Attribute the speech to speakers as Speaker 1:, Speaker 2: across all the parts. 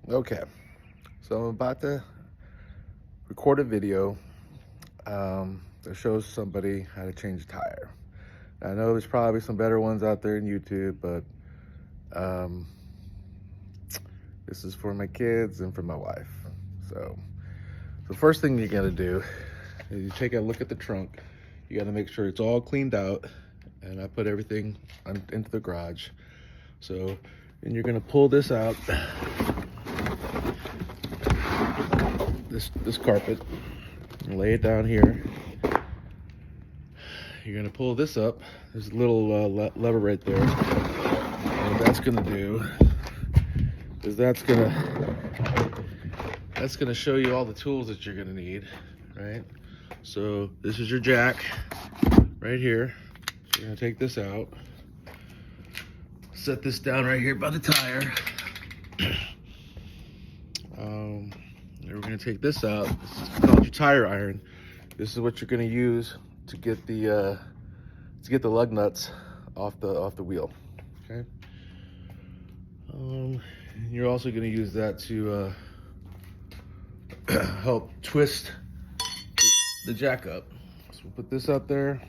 Speaker 1: Okay, so I'm about to record a video that shows somebody how to change a tire. I know there's probably some better ones out there in YouTube, but um, this is for my kids and for my wife. So the first thing you gotta do is you take a look at the trunk. You gotta make sure it's all cleaned out, and I put everything into the garage. So, and you're gonna pull this out, this carpet, and lay it down here. You're gonna pull this up. There's a little lever right there. And what that's gonna do is that's gonna show you all the tools that you're gonna need, right? So this is your jack right here. So you're gonna take this out, set this down right here by the tire. And we're gonna take this out. This is called your tire iron. This is what you're gonna use to get the lug nuts off the wheel. Okay. You're also gonna use that to help twist the jack up. So we'll put this up there,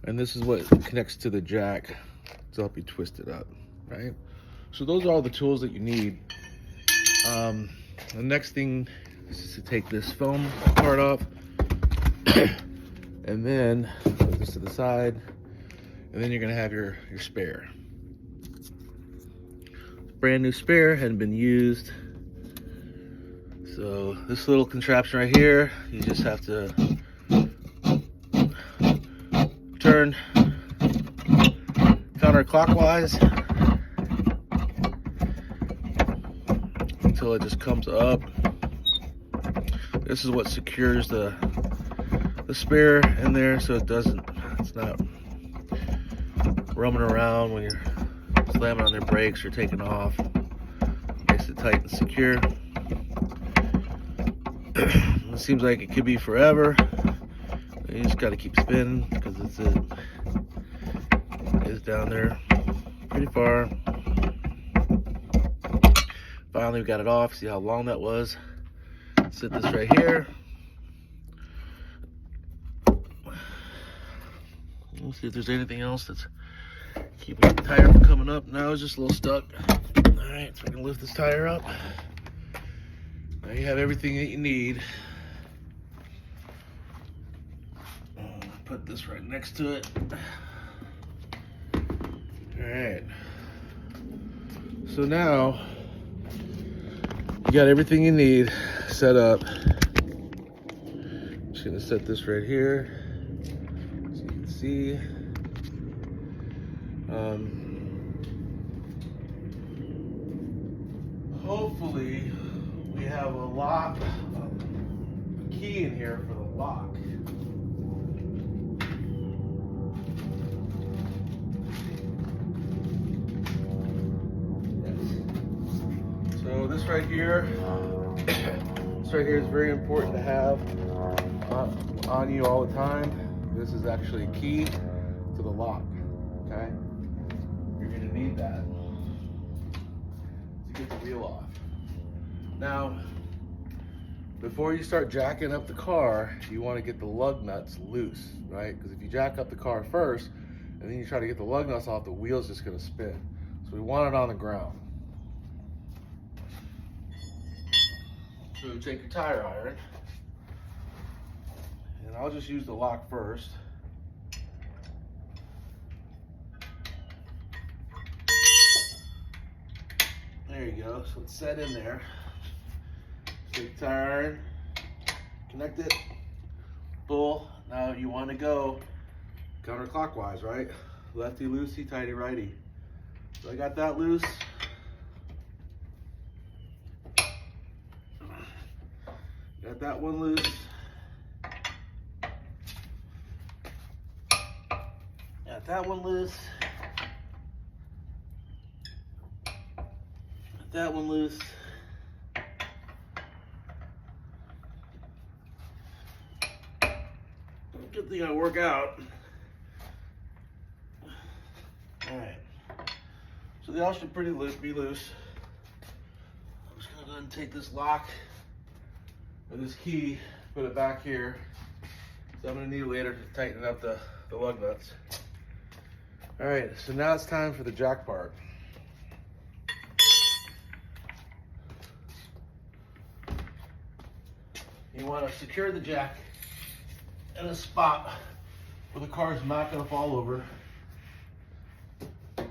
Speaker 1: and this is what connects to the jack to help you twist it up, right? So those are all the tools that you need. The next thing is to take this foam part off, and then put this to the side, and then you're gonna have your spare. Brand new spare, hadn't been used. So this little contraption right here, you just have to turn counterclockwise until it just comes up. This is what secures the spare in there, so it's not rumming around when you're slamming on their brakes or taking off. Makes it tight and secure. It seems like it could be forever. You just got to keep spinning because it's down there pretty far. Finally, we got it off. See how long that was. Set this right here. Let's see if there's anything else that's keeping the tire from coming up. Now it's just a little stuck. All right, so we're gonna lift this tire up. Now you have everything that you need. Put this right next to it. All right. So now you got everything you need set up. I'm just gonna set this right here so you can see. Hopefully we have a lock, a key in here for the lock. So this right here is very important to have on you all the time. This is actually a key to the lock, okay? You're gonna need that to get the wheel off. Now, before you start jacking up the car, you wanna get the lug nuts loose, right? Because if you jack up the car first, and then you try to get the lug nuts off, the wheel's just gonna spin. So we want it on the ground. So you take your tire iron, and I'll just use the lock first. There you go, so it's set in there. Take the tire iron, connect it, pull. Now you want to go counterclockwise, right? Lefty loosey, tighty righty. So I got that loose. Got that one loose. Got that one loose. Got that one loose. Good thing I work out. All right. So they all should be loose. Take this lock or this key, put it back here. So I'm gonna need it later to tighten up the lug nuts. All right, so now it's time for the jack part. You want to secure the jack in a spot where the car is not going to fall over. A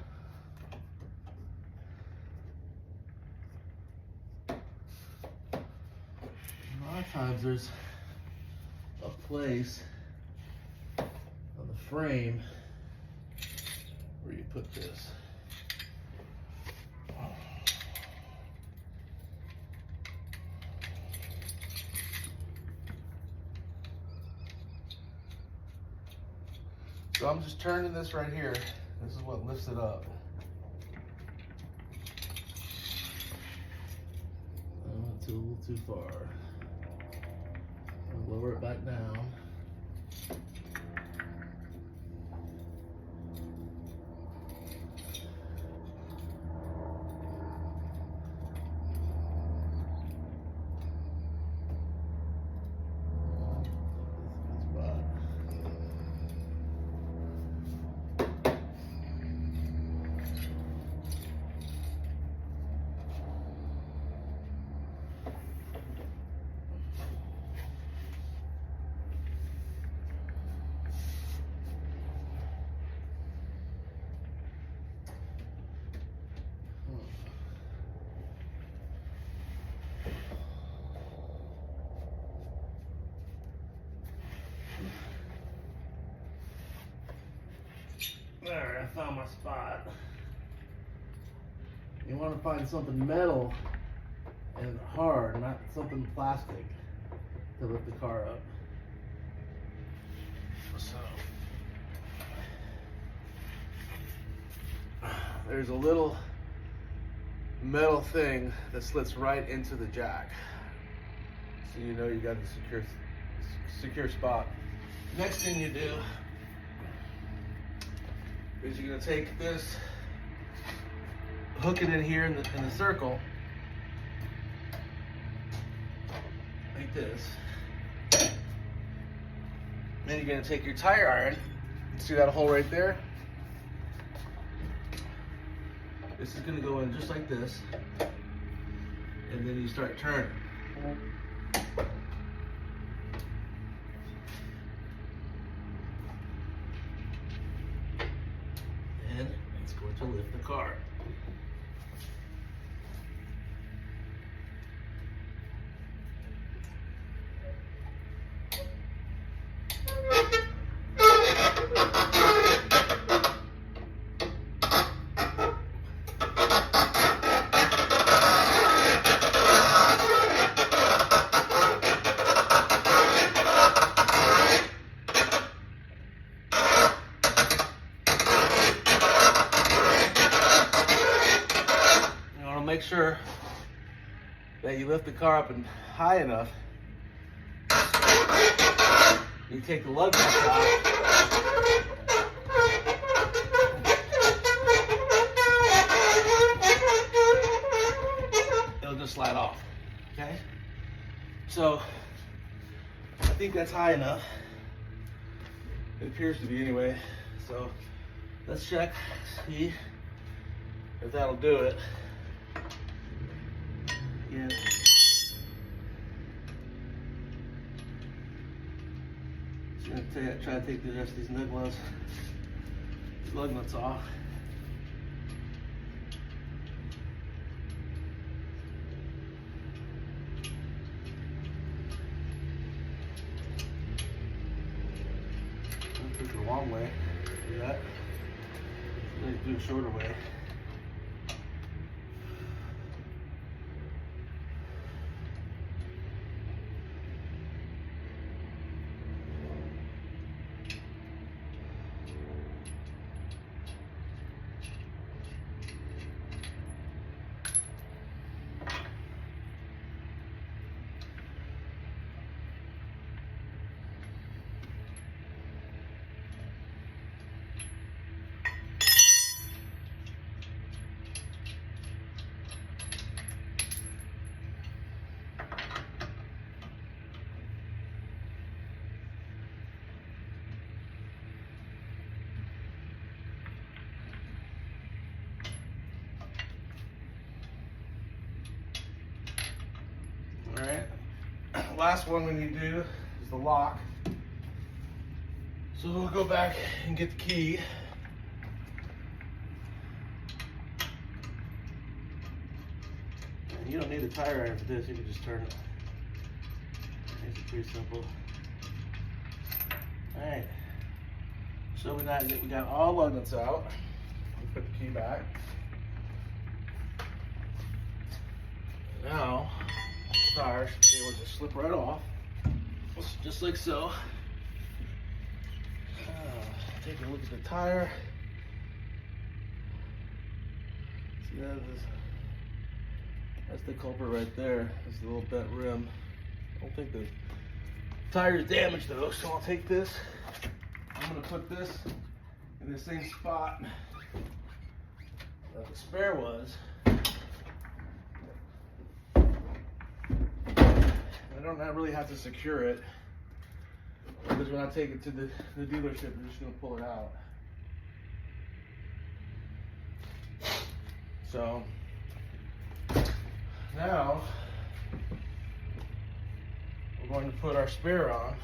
Speaker 1: lot of times there's a place on the frame where you put this. So I'm just turning this right here. This is what lifts it up. I went a little too far. I'll lower it back down. There, I found my spot. You want to find something metal and hard, not something plastic, to lift the car up. So, there's a little metal thing that slits right into the jack. So you know you got a secure spot. Next thing you do is you're gonna take this, hook it in here in the circle, like this. Then you're gonna take your tire iron, see that hole right there? This is gonna go in just like this, and then you start turning. It's going to lift the car. Make sure that you lift the car up and high enough. You take the lug nuts out. It'll just slide off. Okay? So I think that's high enough. It appears to be anyway. So let's check, see if that'll do it. Yeah. So I'm gonna try to take the rest of these lug nuts off. I took the long way. Do that. Let's do a shorter way. All right. Last one we need to do is the lock. So we'll go back and get the key. And you don't need a tire iron for this, you can just turn it. It's pretty simple. Alright. So we got all lug nuts out. We put the key back. Now, the tire should be able to slip right off. Just like so. Take a look at the tire. See that's the culprit right there. That's the little bent rim. I don't think the tire is damaged though, so I'll take this. I'm gonna put this in the same spot that the spare was. I don't really have to secure it, because when I take it to the dealership, they're just gonna pull it out. So now we're going to put our spare on.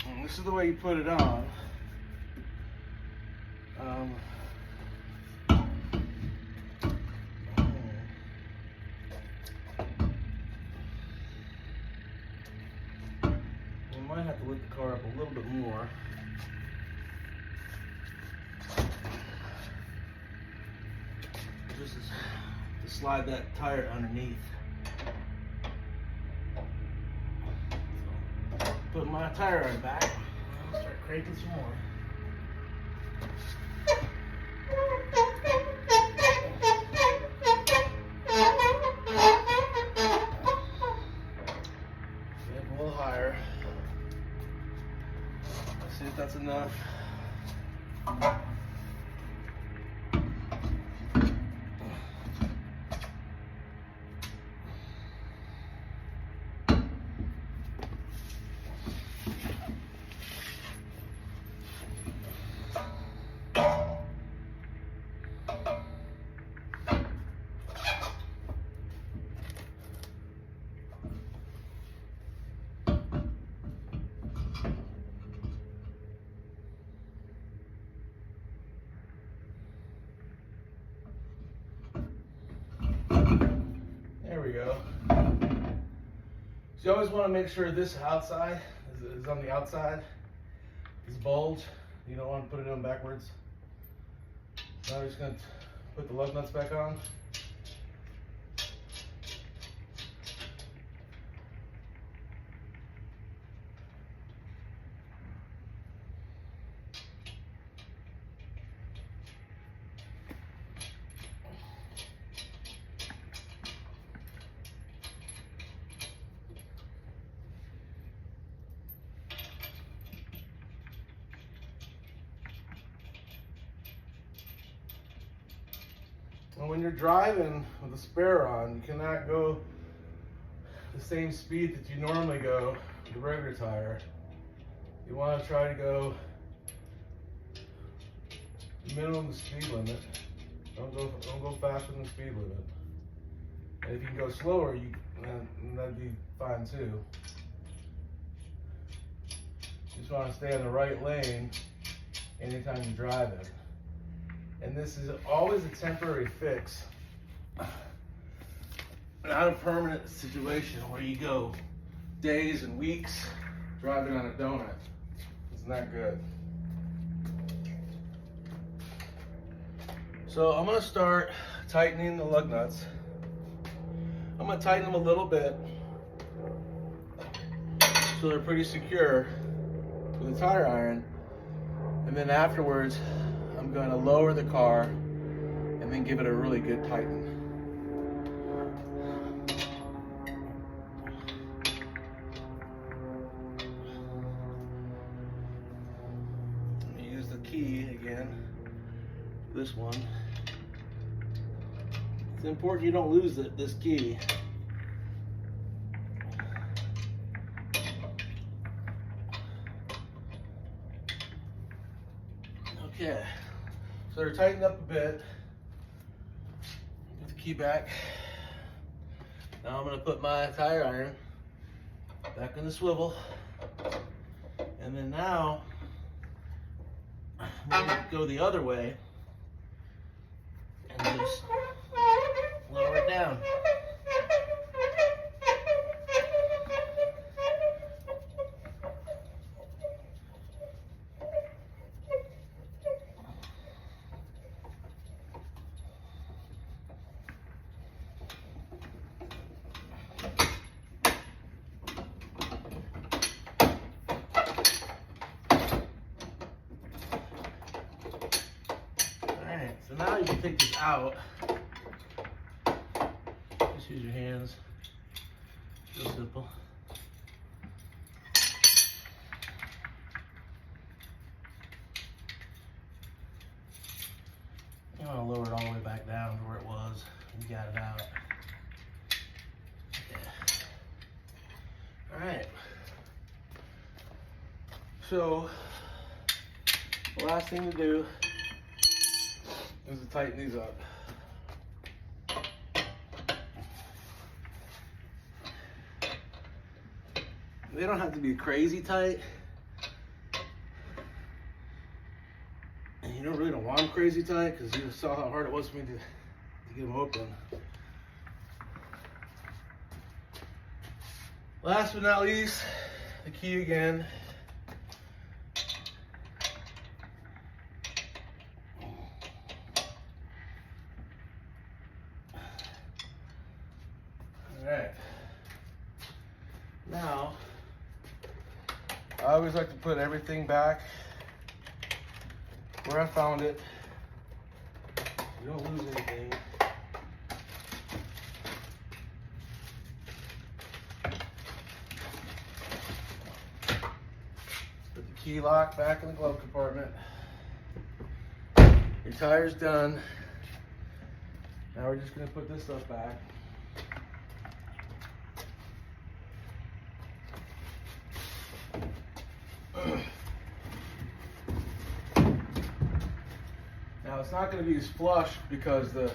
Speaker 1: And this is the way you put it on. We might have to lift the car up a little bit more. Just to slide that tire underneath. Put my tire iron back. I'll start cranking some more. Get a little higher. Let's see if that's enough. There we go. So you always want to make sure this outside is on the outside. This bulge, you don't want to put it on backwards. Now we're just going to put the lug nuts back on. And when you're driving with the spare on, you cannot go the same speed that you normally go with the regular tire. You want to try to go minimum the speed limit. Don't go faster than the speed limit. And if you can go slower, that'd be fine too. You just want to stay in the right lane anytime you drive it. And this is always a temporary fix, not a permanent situation where you go days and weeks driving on a donut. It's not good. So I'm gonna start tightening the lug nuts. I'm gonna tighten them a little bit so they're pretty secure with a tire iron, and then afterwards I'm going to lower the car and then give it a really good tighten. Let me use the key again, this one. It's important you don't lose this key. Okay, so they're tightened up a bit. Put the key back. Now I'm gonna put my tire iron back in the swivel. And then now, I'm gonna go the other way and just lower it down. Alright, so now you can take this out. Just use your hands. Real simple. You want to lower it all the way back down to where it was. You got it out. Okay. Alright. So, the last thing to do is to tighten these up. They don't have to be crazy tight. And you really don't want them crazy tight because you saw how hard it was for me to get them open. Last but not least, the key again. Alright. Now, I always like to put everything back where I found it. You don't lose anything. Put the key lock back in the glove compartment. Your tire's done. Now we're just gonna put this stuff back. Now it's not going to be as flush because the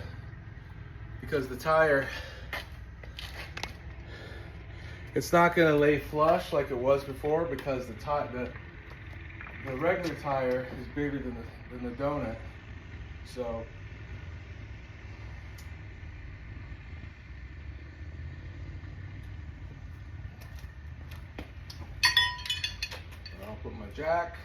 Speaker 1: tire, it's not going to lay flush like it was before because the regular tire is bigger than the donut. So I'll put my jack.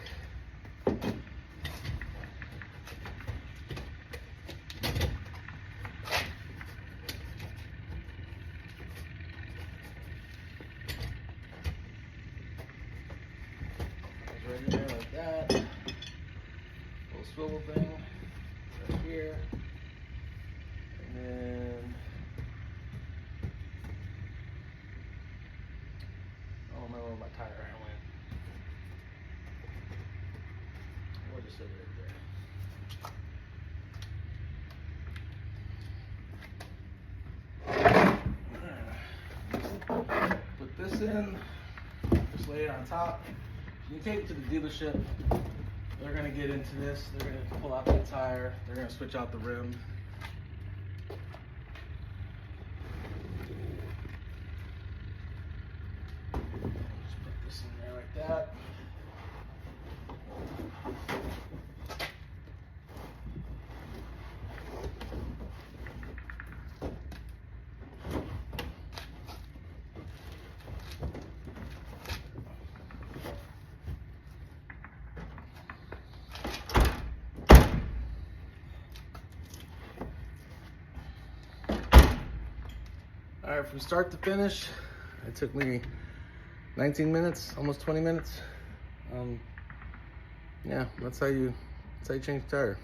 Speaker 1: Right in there like that. Little swivel thing right here. And then I don't remember where my tire iron went. We'll just set it right there. Put this in, just lay it on top. You take it to the dealership, they're gonna get into this, they're gonna pull out the tire, they're gonna switch out the rim. Just put this in there like that. All right, from start to finish, it took me 19 minutes, almost 20 minutes. Yeah, that's how you change the tire.